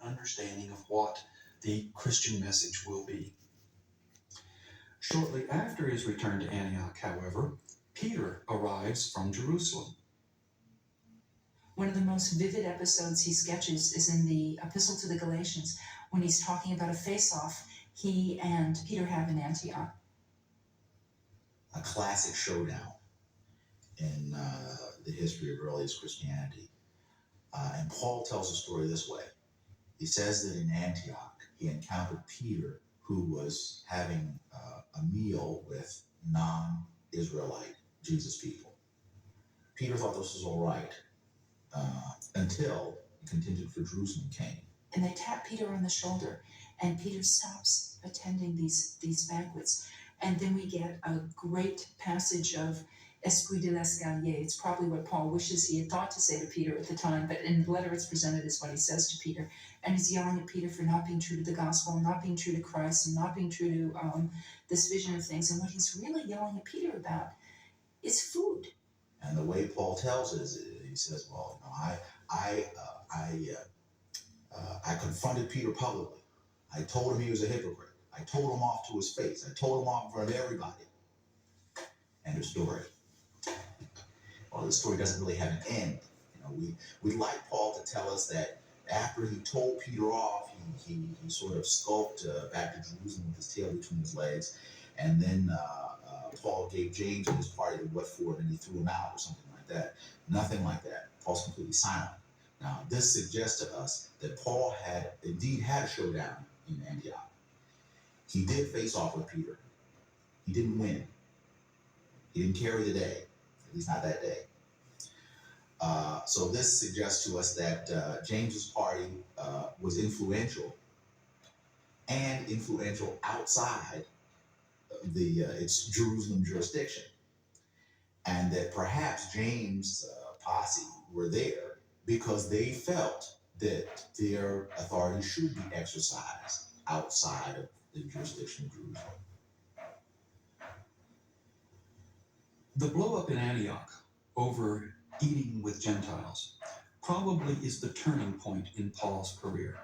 understanding of what the Christian message will be. Shortly after his return to Antioch, however, Peter arrives from Jerusalem. One of the most vivid episodes he sketches is in the Epistle to the Galatians, when he's talking about a face-off he and Peter have in Antioch. A classic showdown in the history of earliest Christianity. And Paul tells the story this way. He says that in Antioch, he encountered Peter, who was having a meal with non-Israelite Jesus people. Peter thought this was all right until the contingent for Jerusalem came. And they tap Peter on the shoulder, and Peter stops attending these banquets. And then we get a great passage of Esprit de l'escalier. It's probably what Paul wishes he had thought to say to Peter at the time, but in the letter it's presented as what he says to Peter. And he's yelling at Peter for not being true to the gospel, and not being true to Christ, and not being true to this vision of things. And what he's really yelling at Peter about is food. And the way Paul tells it is, he says, well, I confronted Peter publicly. I told him he was a hypocrite. I told him off to his face. I told him off in front of everybody. End of story. Well, the story doesn't really have an end. We'd like Paul to tell us that after he told Peter off, he sort of skulked back to Jerusalem with his tail between his legs, and then Paul gave James and his party the what for, and he threw him out or something like that. Nothing like that. Paul's completely silent. Now, this suggests to us that Paul had indeed had a showdown in Antioch. He did face off with Peter. He didn't win. He didn't carry the day, at least not that day. So this suggests to us that James's party was influential, and influential outside its Jerusalem jurisdiction, and that perhaps James' posse were there because they felt that their authority should be exercised outside of the jurisdiction of Jerusalem. The blow-up in Antioch over eating with Gentiles probably is the turning point in Paul's career.